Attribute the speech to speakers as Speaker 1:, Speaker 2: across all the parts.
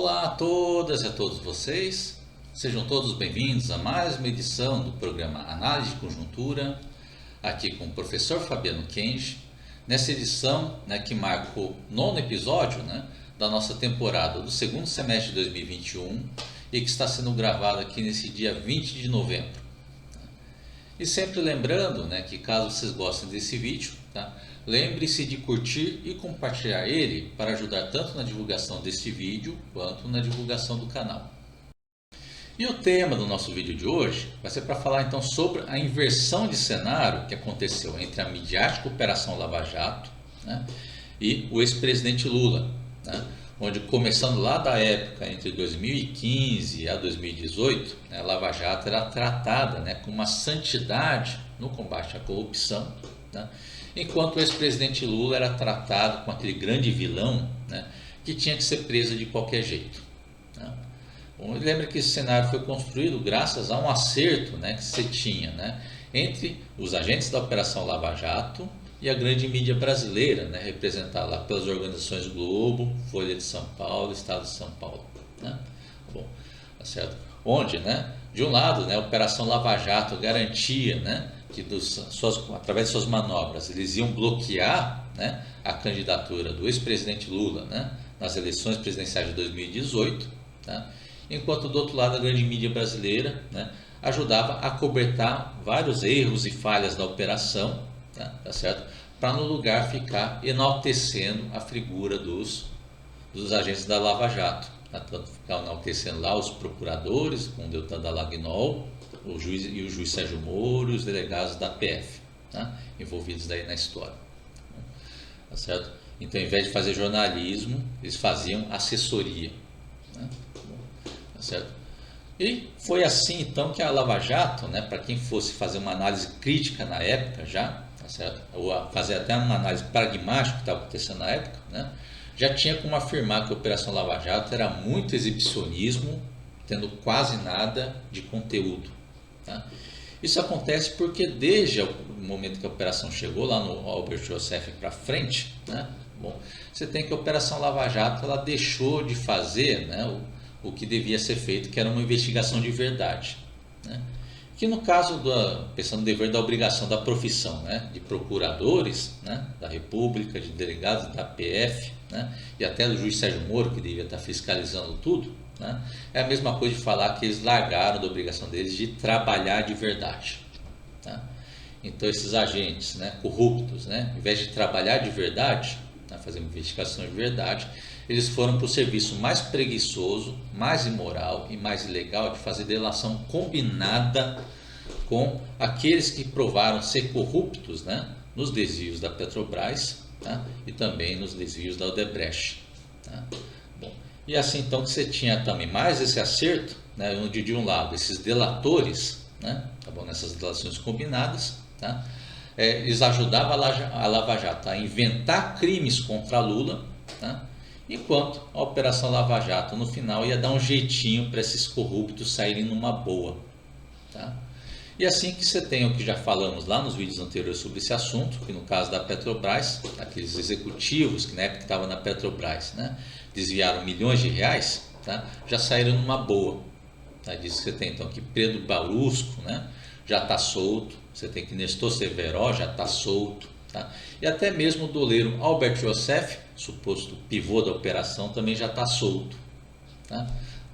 Speaker 1: Olá a todas e a todos vocês, sejam todos bem-vindos a mais uma edição do programa Análise de Conjuntura, aqui com o professor Fabiano Kenji, nessa edição que marca o 9º episódio da nossa temporada do segundo semestre de 2021 e que está sendo gravado aqui nesse dia 20 de novembro. E sempre lembrando que caso vocês gostem desse vídeo, lembre-se de curtir e compartilhar ele para ajudar tanto na divulgação deste vídeo quanto na divulgação do canal. E o tema do nosso vídeo de hoje vai ser para falar então sobre a inversão de cenário que aconteceu entre a midiática Operação Lava Jato e o ex-presidente Lula, onde começando lá da época entre 2015 a 2018, a Lava Jato era tratada com uma santidade no combate à corrupção, enquanto o ex-presidente Lula era tratado com aquele grande vilão que tinha que ser preso de qualquer jeito. Bom, lembra que esse cenário foi construído graças a um acerto que se tinha entre os agentes da Operação Lava Jato e a grande mídia brasileira, representada lá pelas organizações Globo, Folha de São Paulo, Estado de São Paulo. Bom, tá certo? Onde, de um lado, a Operação Lava Jato garantia que através de suas manobras eles iam bloquear a candidatura do ex-presidente Lula nas eleições presidenciais de 2018, enquanto do outro lado a grande mídia brasileira ajudava a cobertar vários erros e falhas da operação, tá certo? Para no lugar ficar enaltecendo a figura dos agentes da Lava Jato, tanto ficar enaltecendo lá os procuradores, com o Deltan Dallagnol, o juiz Sérgio Moro e os delegados da PF, envolvidos daí na história, tá certo? Então, ao invés de fazer jornalismo, eles faziam assessoria, tá certo? E foi assim então que a Lava Jato, para quem fosse fazer uma análise crítica na época já, tá certo? Ou fazer até uma análise pragmática do que estava acontecendo na época, já tinha como afirmar que a Operação Lava Jato era muito exibicionismo, tendo quase nada de conteúdo. Isso acontece porque desde o momento que a operação chegou lá no Albert Joseph para frente, bom, você tem que a Operação Lava Jato ela deixou de fazer o que devia ser feito, que era uma investigação de verdade. Que no caso, pensando no dever da obrigação da profissão, de procuradores da República, de delegados da PF, e até do juiz Sérgio Moro, que devia estar fiscalizando tudo, é a mesma coisa de falar que eles largaram da obrigação deles de trabalhar de verdade. Então esses agentes corruptos, ao invés de trabalhar de verdade, fazer uma investigação de verdade, eles foram para o serviço mais preguiçoso, mais imoral e mais ilegal de fazer delação combinada com aqueles que provaram ser corruptos nos desvios da Petrobras e também nos desvios da Odebrecht. Bom, e assim então que você tinha também mais esse acerto, onde de um lado esses delatores, nessas delações combinadas, eles ajudavam a Lava Jato a inventar crimes contra Lula, enquanto a Operação Lava Jato no final ia dar um jeitinho para esses corruptos saírem numa boa. E assim que você tem o que já falamos lá nos vídeos anteriores sobre esse assunto, que no caso da Petrobras, aqueles executivos que na época estavam na Petrobras, desviaram milhões de reais, já saíram numa boa. Diz que você tem então que Pedro Balusco já está solto, você tem que Nestor Severo já está solto, e até mesmo o doleiro Albert Joseph, suposto pivô da operação, também já está solto. Tá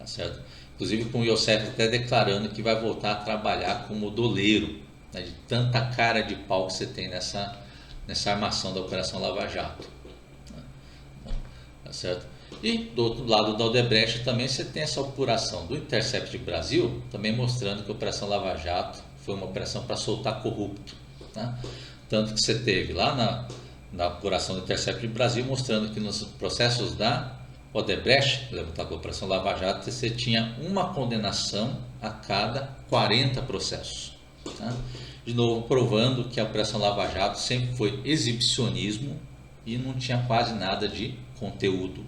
Speaker 1: certo? Inclusive com o Joseph até declarando que vai voltar a trabalhar como doleiro, de tanta cara de pau que você tem nessa armação da Operação Lava Jato. Tá certo? E do outro lado da Odebrecht também você tem essa apuração do Intercept Brasil, também mostrando que a Operação Lava Jato foi uma operação para soltar corrupto. Tanto que você teve lá na apuração do Intercept Brasil, mostrando que nos processos da Odebrecht, levantada pela Operação Lava Jato, você tinha uma condenação a cada 40 processos. De novo, provando que a Operação Lava Jato sempre foi exibicionismo e não tinha quase nada de conteúdo.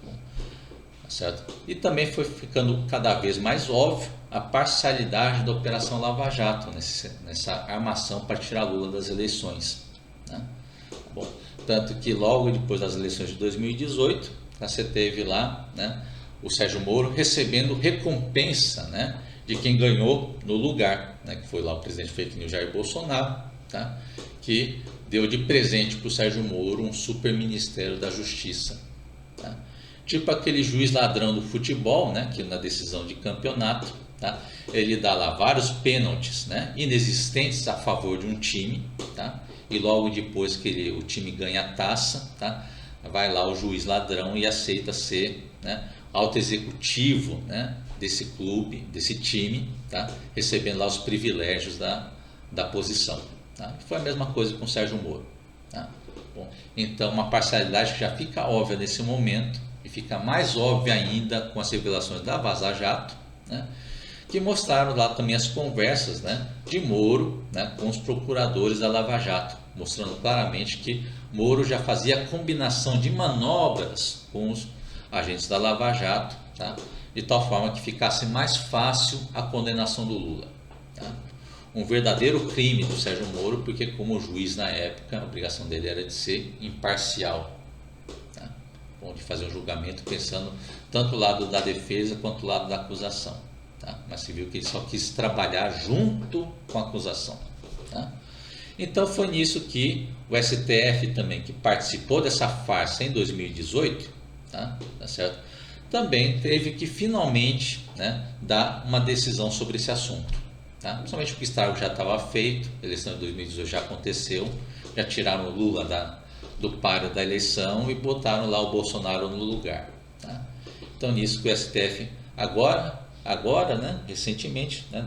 Speaker 1: Bom, certo? E também foi ficando cada vez mais óbvio a parcialidade da Operação Lava Jato nessa armação para tirar Lula das eleições. Bom, tanto que logo depois das eleições de 2018, você teve lá, né, o Sérgio Moro recebendo recompensa, né, de quem ganhou no lugar, né, que foi lá o presidente fake news Jair Bolsonaro, tá, que deu de presente para o Sérgio Moro um super ministério da Justiça. Tá? Tipo aquele juiz ladrão do futebol, né, que na decisão de campeonato, tá, ele dá lá vários pênaltis, né, inexistentes a favor de um time, tá, e logo depois que o time ganha a taça, tá, vai lá o juiz ladrão e aceita ser, né, alto executivo, né, desse clube, desse time, tá, recebendo lá os privilégios da posição. Tá? Foi a mesma coisa com o Sérgio Moro. Tá? Bom, então, uma parcialidade que já fica óbvia nesse momento e fica mais óbvia ainda com as revelações da Vaza Jato, né, que mostraram lá também as conversas, né, de Moro, né, com os procuradores da Lava Jato, mostrando claramente que Moro já fazia combinação de manobras com os agentes da Lava Jato, tá, de tal forma que ficasse mais fácil a condenação do Lula. Tá? Um verdadeiro crime do Sérgio Moro, porque como juiz na época, a obrigação dele era de ser imparcial, tá? Bom, de fazer um julgamento pensando tanto o lado da defesa quanto o lado da acusação. Tá? Mas se viu que ele só quis trabalhar junto com a acusação. Tá? Então foi nisso que o STF também, que participou dessa farsa em 2018, tá certo? Também teve que finalmente, né, dar uma decisão sobre esse assunto. Tá? Principalmente porque o estrago já estava feito, a eleição de 2018 já aconteceu, já tiraram o Lula do páreo da eleição e botaram lá o Bolsonaro no lugar. Tá? Então nisso que o STF agora, né, recentemente, né,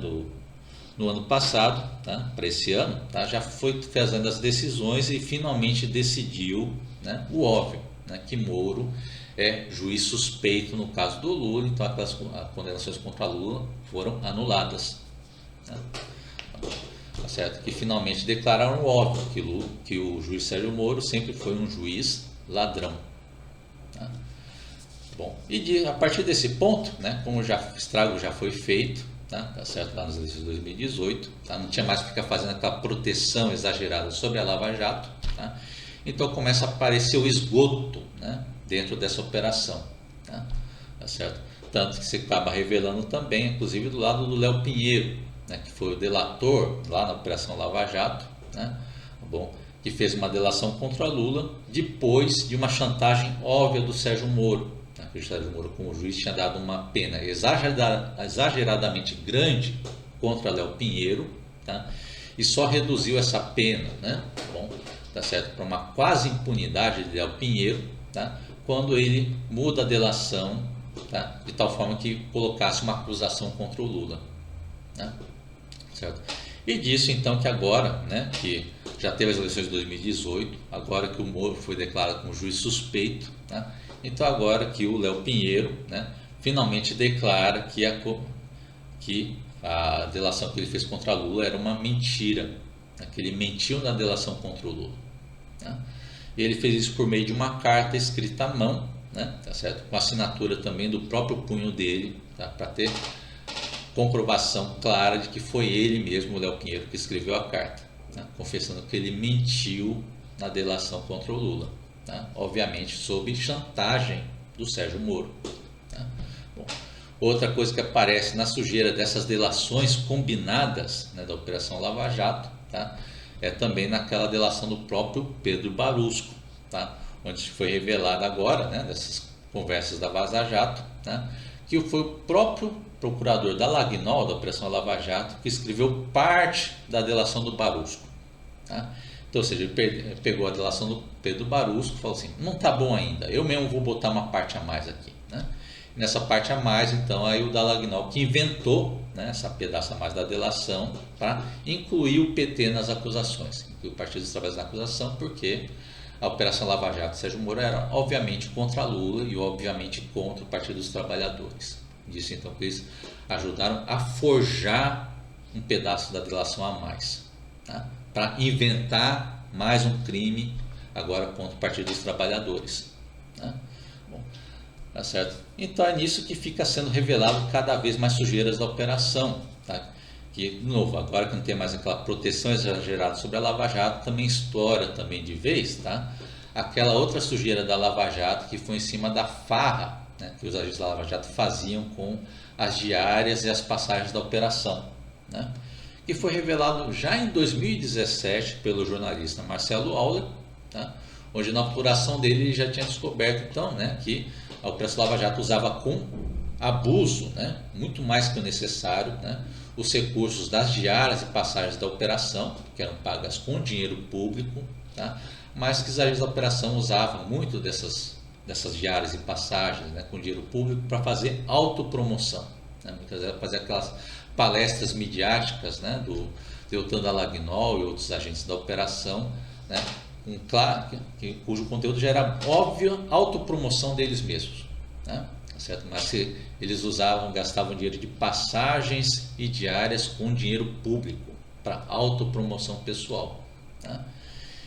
Speaker 1: no ano passado, tá, para esse ano, tá, já foi fazendo as decisões e finalmente decidiu, né, o óbvio, né, que Moro é juiz suspeito no caso do Lula, então aquelas condenações contra Lula foram anuladas. Tá certo? Que finalmente declararam óbvio que o juiz Sérgio Moro sempre foi um juiz ladrão. Tá? Bom, e a partir desse ponto, né, como o estrago já foi feito, tá certo? Lá nas eleições de 2018, tá? Não tinha mais que ficar fazendo aquela proteção exagerada sobre a Lava Jato, tá? Então começa a aparecer o esgoto, né, dentro dessa operação. Tá certo? Tanto que se acaba revelando também, inclusive do lado do Léo Pinheiro, né, que foi o delator lá na Operação Lava Jato, né, bom, que fez uma delação contra Lula depois de uma chantagem óbvia do Sérgio Moro. Né, que o Sérgio Moro, como juiz, tinha dado uma pena exageradamente grande contra Léo Pinheiro, tá, e só reduziu essa pena, né, bom, tá certo, para uma quase impunidade de Léo Pinheiro, tá, quando ele muda a delação, tá, de tal forma que colocasse uma acusação contra o Lula. Né? Certo? E disso então que agora, né, que já teve as eleições de 2018, agora que o Moro foi declarado como juiz suspeito, né, então agora que o Léo Pinheiro, né, finalmente declara que a delação que ele fez contra Lula era uma mentira, né, que ele mentiu na delação contra o Lula. Né? E ele fez isso por meio de uma carta escrita à mão, né, tá certo? Com assinatura também do próprio punho dele, tá, para ter comprovação clara de que foi ele mesmo, o Léo Pinheiro, que escreveu a carta, né, confessando que ele mentiu na delação contra o Lula, tá, obviamente sob chantagem do Sérgio Moro. Tá. Bom, outra coisa que aparece na sujeira dessas delações combinadas, né, da Operação Lava Jato, tá, é também naquela delação do próprio Pedro Barusco, tá, onde foi revelado agora, né, dessas conversas da Vaza Jato, né, que foi o próprio procurador da Lagnol, da Operação Lava Jato, que escreveu parte da delação do Barusco. Tá? Então, ou seja, ele pegou a delação do Pedro Barusco e falou assim, não está bom ainda, eu mesmo vou botar uma parte a mais aqui. Né? E nessa parte a mais, então, aí o da Lagnol que inventou, né, essa pedaço a mais da delação para incluir o PT nas acusações, incluir o Partido dos Trabalhadores na acusação, porque a Operação Lava Jato Sérgio Moro era obviamente contra Lula e obviamente contra o Partido dos Trabalhadores. Disso então que eles ajudaram a forjar um pedaço da delação a mais, tá, para inventar mais um crime agora contra o Partido dos Trabalhadores. Tá? Bom, tá certo? Então é nisso que fica sendo revelado cada vez mais sujeiras da operação. Tá? Que, de novo, agora que não tem mais aquela proteção exagerada sobre a Lava Jato, também estoura também de vez, tá, aquela outra sujeira da Lava Jato, que foi em cima da farra, né, que os agentes da Lava Jato faziam com as diárias e as passagens da operação, né, que foi revelado já em 2017 pelo jornalista Marcelo Auler, tá, onde na apuração dele ele já tinha descoberto então, né, que a Operação Lava Jato usava com abuso, né, muito mais que o necessário, né, os recursos das diárias e passagens da operação, que eram pagas com dinheiro público, tá, mas que os agentes da operação usavam muito dessas diárias e passagens, né, com dinheiro público para fazer autopromoção, né, muitas vezes fazer aquelas palestras midiáticas, né, do Deltan Dallagnol e outros agentes da operação, né, cujo conteúdo já era óbvia autopromoção deles mesmos, né, certo? Mas se eles gastavam dinheiro de passagens e diárias com dinheiro público para autopromoção pessoal, né?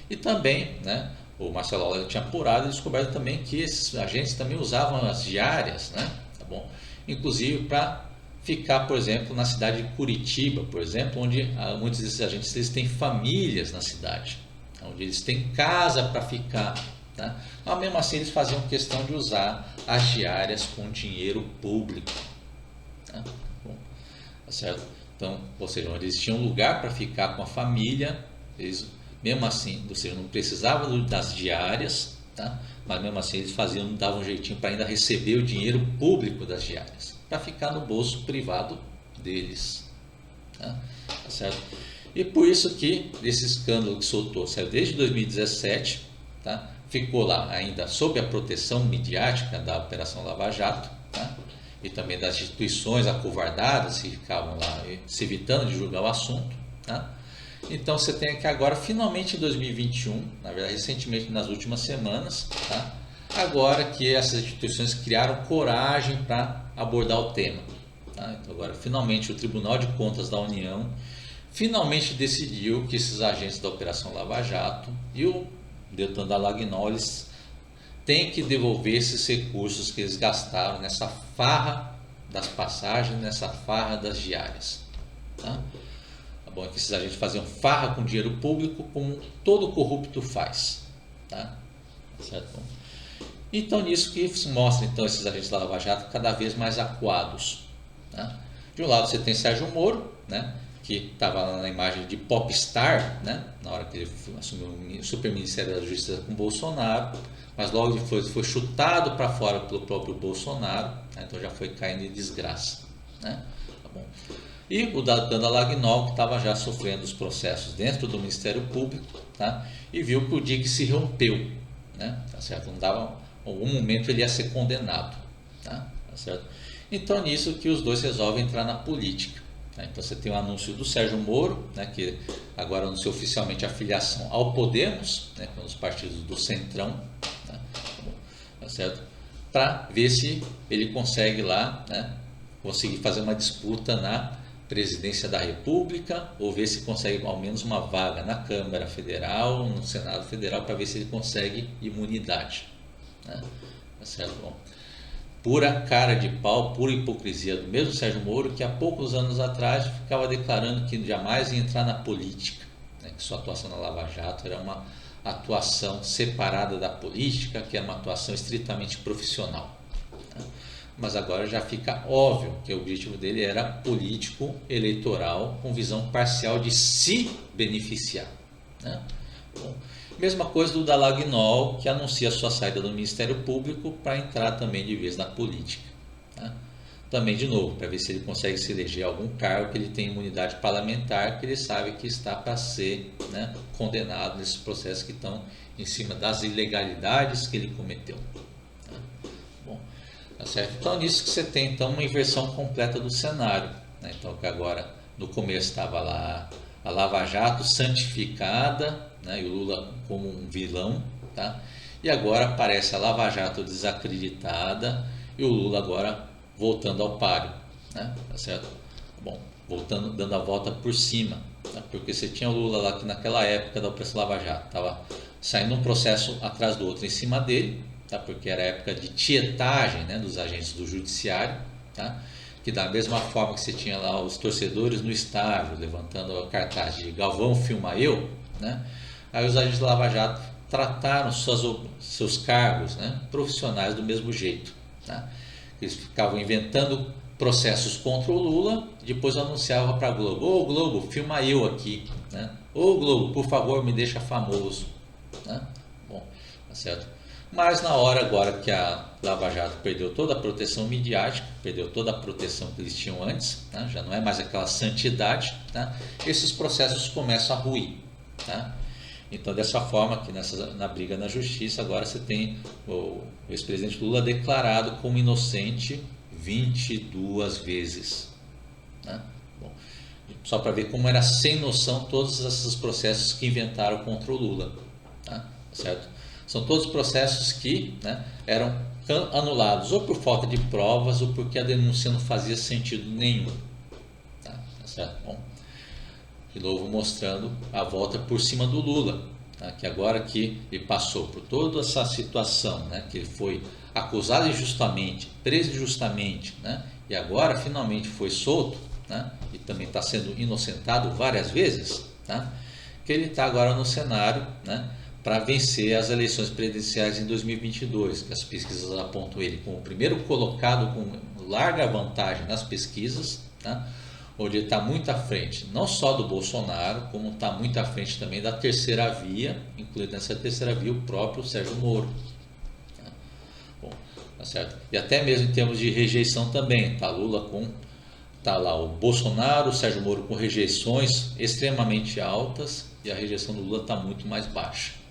Speaker 1: E também, né, o Marcelo Auler tinha apurado e descoberto também que esses agentes também usavam as diárias, né, tá bom? Inclusive para ficar, por exemplo, na cidade de Curitiba, por exemplo, onde muitos desses agentes eles têm famílias na cidade, onde eles têm casa para ficar, tá? Mas mesmo assim eles faziam questão de usar as diárias com dinheiro público, tá? Bom, tá certo? Então, ou seja, onde eles tinham lugar para ficar com a família, eles mesmo assim, ou seja, não precisavam das diárias, tá? Mas mesmo assim eles davam um jeitinho para ainda receber o dinheiro público das diárias, para ficar no bolso privado deles, tá? Tá certo? E por isso que esse escândalo que saiu desde 2017, tá? Ficou lá ainda sob a proteção midiática da Operação Lava Jato, tá? E também das instituições acovardadas que ficavam lá se evitando de julgar o assunto, tá? Então você tem aqui agora, finalmente em 2021, na verdade recentemente nas últimas semanas, tá? Agora que essas instituições criaram coragem para abordar o tema, tá? Então agora finalmente o Tribunal de Contas da União finalmente decidiu que esses agentes da Operação Lava Jato e o Deltan Dallagnol eles têm que devolver esses recursos que eles gastaram nessa farra das passagens, nessa farra das diárias, tá? Bom, é que esses agentes faziam farra com dinheiro público, como todo corrupto faz, tá? Certo? Bom, então nisso que se mostra então esses agentes da Lava Jato cada vez mais acuados, tá? De um lado você tem Sérgio Moro, né, que estava lá na imagem de popstar, né, na hora que ele assumiu o Superministério da Justiça com Bolsonaro, mas logo depois foi chutado para fora pelo próprio Bolsonaro, né, então já foi caindo em desgraça, né? Tá bom. E o Deltan Dallagnol, que estava já sofrendo os processos dentro do Ministério Público, tá? E viu que o dique se rompeu, né? Tá certo? Não dava, em algum momento ele ia ser condenado, tá? Tá certo? Então nisso que os dois resolvem entrar na política, tá? Então você tem o anúncio do Sérgio Moro, né, que agora anunciou oficialmente a filiação ao Podemos, né, que é um dos partidos do Centrão, tá? Tá certo? Para ver se ele consegue lá, né, conseguir fazer uma disputa na presidência da República, ou ver se consegue ao menos uma vaga na Câmara Federal, no Senado Federal, para ver se ele consegue imunidade, né? Tá certo? Bom, pura cara de pau, pura hipocrisia do mesmo Sérgio Moro, que há poucos anos atrás ficava declarando que jamais ia entrar na política, né? Que sua atuação na Lava Jato era uma atuação separada da política, que era uma atuação estritamente profissional, né? Mas agora já fica óbvio que o objetivo dele era político, eleitoral, com visão parcial de se beneficiar, né? Bom, mesma coisa do Dallagnol, que anuncia sua saída do Ministério Público para entrar também de vez na política, né? Também, de novo, para ver se ele consegue se eleger a algum cargo que ele tem imunidade parlamentar, que ele sabe que está para ser, né, condenado nesses processos que estão em cima das ilegalidades que ele cometeu, né? Bom, tá certo? Então, nisso que você tem então uma inversão completa do cenário, né? Então, que agora no começo estava lá a Lava Jato santificada, né, e o Lula como um vilão, tá? E agora aparece a Lava Jato desacreditada e o Lula agora voltando ao páreo, né? Tá certo? Bom, voltando, dando a volta por cima, né? Porque você tinha o Lula lá que naquela época da Operação Lava Jato estava saindo um processo atrás do outro em cima dele, tá? Porque era a época de tietagem, né, dos agentes do judiciário, tá? Que da mesma forma que você tinha lá os torcedores no estádio levantando a cartaz de Galvão filma eu, né? Aí os agentes da Lava Jato trataram seus cargos, né, profissionais do mesmo jeito. Né? Eles ficavam inventando processos contra o Lula, depois anunciavam para a Globo: ô Globo, filma eu aqui. Né? Ô Globo, por favor, me deixa famoso. Né? Bom, tá certo. Mas na hora agora que a Lava Jato perdeu toda a proteção midiática, perdeu toda a proteção que eles tinham antes, né? Já não é mais aquela santidade, né? Esses processos começam a ruir. Né? Então, dessa forma, que na briga na justiça, agora você tem o ex-presidente Lula declarado como inocente 22 vezes. Né? Bom, só para ver como era sem noção todos esses processos que inventaram contra o Lula. Né? Certo? São todos processos que, né, eram anulados ou por falta de provas ou porque a denúncia não fazia sentido nenhum. Tá certo? Bom, de novo mostrando a volta por cima do Lula, tá? Que agora que ele passou por toda essa situação, né, que ele foi acusado injustamente, preso injustamente, né, e agora finalmente foi solto, né, e também está sendo inocentado várias vezes, tá? Que ele está agora no cenário, né, para vencer as eleições presidenciais em 2022, que as pesquisas apontam ele como o primeiro colocado com larga vantagem nas pesquisas, tá? Onde ele está muito à frente, não só do Bolsonaro, como está muito à frente também da terceira via, incluindo nessa terceira via o próprio Sérgio Moro. Tá? Bom, tá certo? E até mesmo em termos de rejeição também, tá Lula com... Está lá o Bolsonaro, o Sérgio Moro com rejeições extremamente altas e a rejeição do Lula está muito mais baixa.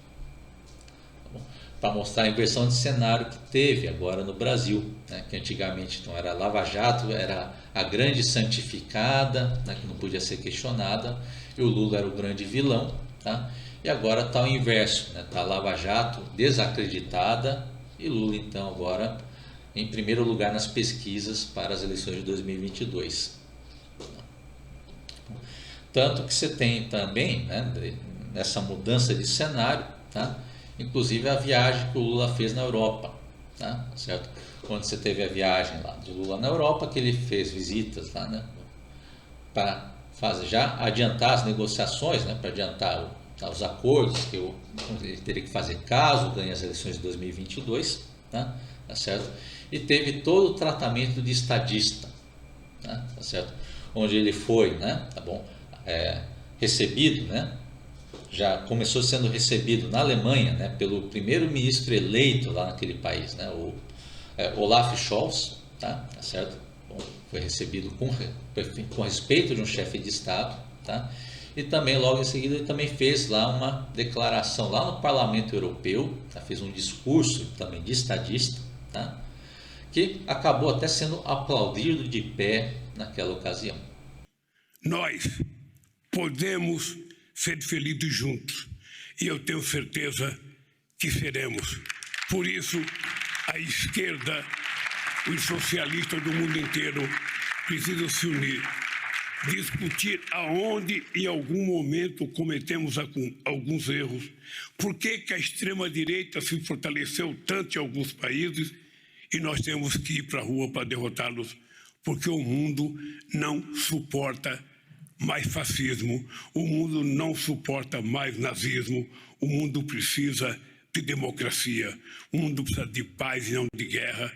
Speaker 1: Para mostrar a inversão de cenário que teve agora no Brasil, né? Que antigamente então era Lava Jato, era a grande santificada, né? Que não podia ser questionada, e o Lula era o grande vilão, tá? E agora está o inverso, né? Está a Lava Jato desacreditada e Lula então agora em primeiro lugar nas pesquisas para as eleições de 2022. Tanto que você tem também, né, nessa mudança de cenário, tá? Inclusive a viagem que o Lula fez na Europa, tá? Certo? Quando você teve a viagem lá de Lula na Europa, que ele fez visitas lá, né, para já adiantar as negociações, né, para adiantar os acordos que ele teria que fazer caso ganhe as eleições de 2022, tá? Tá certo? E teve todo o tratamento de estadista, né? Tá certo? Onde ele foi, né, tá bom, recebido, né? Já começou sendo recebido na Alemanha, né, pelo primeiro-ministro eleito lá naquele país, né, o Olaf Scholz, tá certo? Bom, foi recebido com respeito de um chefe de Estado, tá? E também logo em seguida ele também fez lá uma declaração lá no Parlamento Europeu, tá? Fez um discurso também de estadista, tá? Que acabou até sendo aplaudido de pé naquela ocasião.
Speaker 2: Nós podemos ser felizes juntos e eu tenho certeza que seremos. Por isso, a esquerda, os socialistas do mundo inteiro precisam se unir, discutir aonde em algum momento cometemos alguns erros, por que a extrema-direita se fortaleceu tanto em alguns países e nós temos que ir para a rua para derrotá-los, porque o mundo não suporta mais fascismo, o mundo não suporta mais nazismo, o mundo precisa de democracia, o mundo precisa de paz e não de guerra,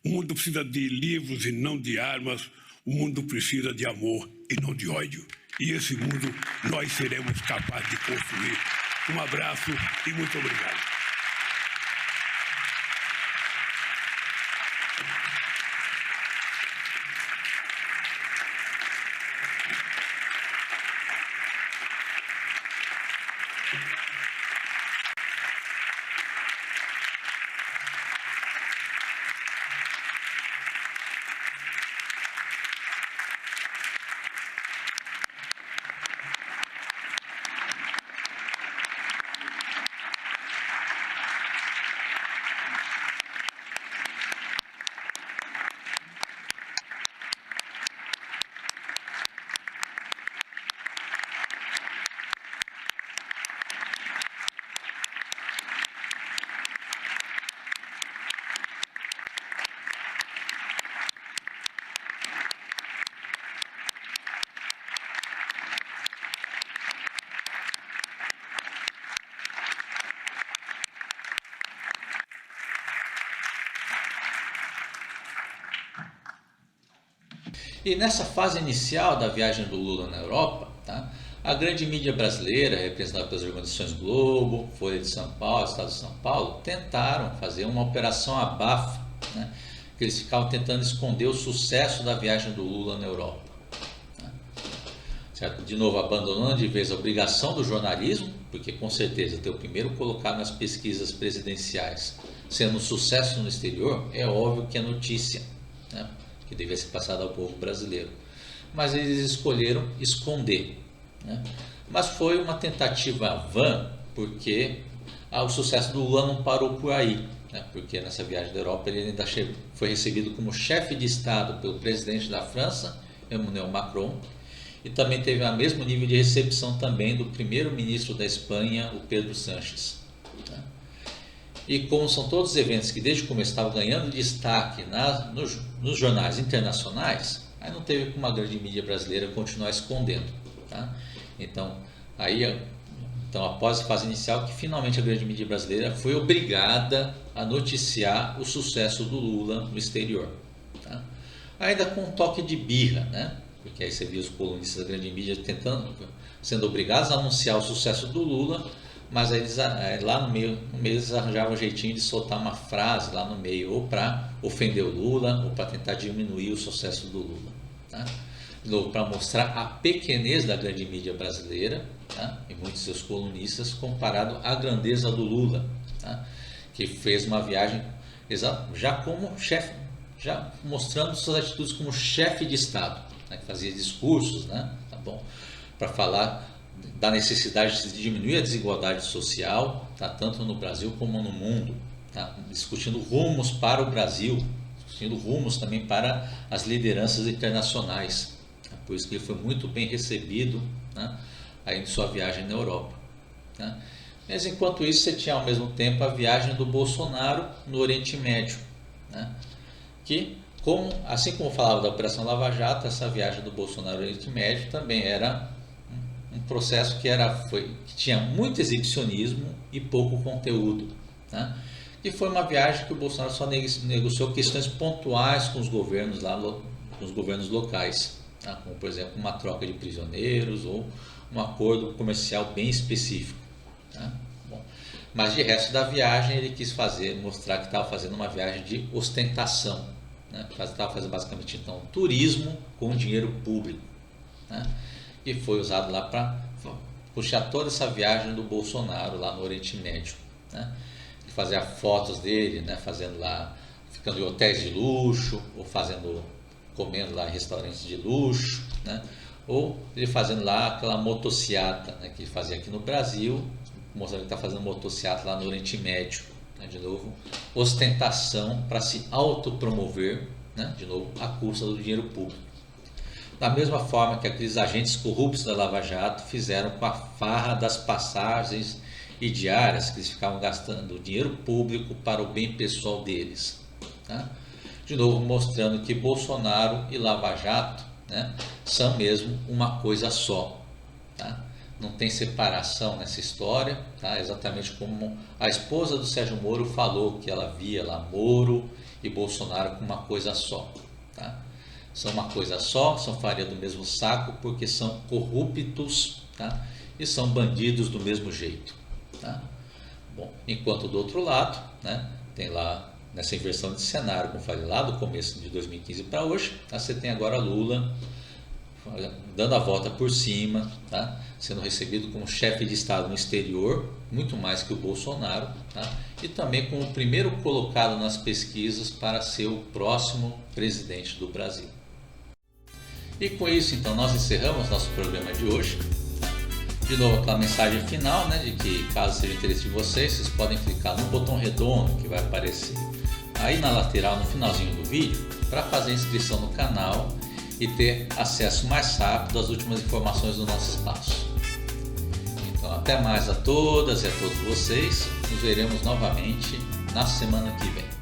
Speaker 2: o mundo precisa de livros e não de armas, o mundo precisa de amor e não de ódio. E esse mundo nós seremos capazes de construir. Um abraço e muito obrigado.
Speaker 1: E nessa fase inicial da viagem do Lula na Europa, tá, a grande mídia brasileira, representada pelas organizações Globo, Folha de São Paulo, Estado de São Paulo, tentaram fazer uma operação abafa, né, que eles ficavam tentando esconder o sucesso da viagem do Lula na Europa. Né, certo? De novo, abandonando de vez a obrigação do jornalismo, porque com certeza ter o primeiro colocado nas pesquisas presidenciais sendo um sucesso no exterior, é óbvio que é notícia, né, que devia ser passada ao povo brasileiro. Mas eles escolheram esconder. Né? Mas foi uma tentativa vã, porque o sucesso do Lula não parou por aí, né? Porque nessa viagem da Europa ele ainda foi recebido como chefe de Estado pelo presidente da França, Emmanuel Macron, e também teve o mesmo nível de recepção também do primeiro-ministro da Espanha, o Pedro Sánchez. Né? E como são todos eventos que desde o começo estavam ganhando destaque nos jornais internacionais, aí não teve como a grande mídia brasileira continuar escondendo. Tá? Então, após a fase inicial, que finalmente a grande mídia brasileira foi obrigada a noticiar o sucesso do Lula no exterior. Tá? Ainda com um toque de birra, né? Porque aí você viu os colunistas da grande mídia sendo obrigados a anunciar o sucesso do Lula, mas aí eles, lá no meio eles arranjavam um jeitinho de soltar uma frase lá no meio, ou para ofender o Lula, ou para tentar diminuir o sucesso do Lula. Tá? De novo, para mostrar a pequenez da grande mídia brasileira, tá? E muitos de seus colunistas, comparado à grandeza do Lula, tá? Que fez uma viagem já como chefe, já mostrando suas atitudes como chefe de Estado, né? Que fazia discursos, né? Tá bom? Para falar da necessidade de diminuir a desigualdade social, tá? Tanto no Brasil como no mundo, tá? Discutindo rumos para o Brasil, discutindo rumos também para as lideranças internacionais. Por isso que ele foi muito bem recebido, né, aí em sua viagem na Europa. Né? Mas enquanto isso, você tinha ao mesmo tempo a viagem do Bolsonaro no Oriente Médio. Né? Que, assim como falava da Operação Lava Jato, essa viagem do Bolsonaro no Oriente Médio também era um processo que tinha muito exibicionismo e pouco conteúdo. Né? E foi uma viagem que o Bolsonaro só negociou questões pontuais com os governos locais. Como, por exemplo, uma troca de prisioneiros ou um acordo comercial bem específico. Tá? Bom, mas de resto da viagem ele quis mostrar que estava fazendo uma viagem de ostentação. Né? Estava fazendo basicamente então turismo com dinheiro público. Né? E foi usado lá para puxar toda essa viagem do Bolsonaro lá no Oriente Médio. Né? Fazer fotos dele, né? Fazendo lá, ficando em hotéis de luxo ou comendo lá em restaurantes de luxo, né? Ou ele fazendo lá aquela motociata, né, que ele fazia aqui no Brasil, mostrando que está fazendo motociata lá no Oriente Médio. Né? De novo, ostentação para se autopromover, né? De novo, à custa do dinheiro público. Da mesma forma que aqueles agentes corruptos da Lava Jato fizeram com a farra das passagens e diárias, que eles ficavam gastando dinheiro público para o bem pessoal deles. Tá? De novo, mostrando que Bolsonaro e Lava Jato, né, são mesmo uma coisa só. Tá? Não tem separação nessa história, tá? Exatamente como a esposa do Sérgio Moro falou, que ela via lá Moro e Bolsonaro como uma coisa só. Tá? São uma coisa só, são farinha do mesmo saco, porque são corruptos, tá? E são bandidos do mesmo jeito. Tá? Bom, enquanto do outro lado, né, tem lá nessa inversão de cenário, como falei lá do começo de 2015 para hoje, tá? Você tem agora Lula dando a volta por cima, tá? Sendo recebido como chefe de Estado no exterior, muito mais que o Bolsonaro, tá? E também como o primeiro colocado nas pesquisas para ser o próximo presidente do Brasil. E com isso, então, nós encerramos nosso programa de hoje. De novo, aquela mensagem final, né, de que caso seja interesse de vocês podem clicar no botão redondo que vai aparecer aí na lateral, no finalzinho do vídeo, para fazer inscrição no canal e ter acesso mais rápido às últimas informações do nosso espaço. Então, até mais a todas e a todos vocês. Nos veremos novamente na semana que vem.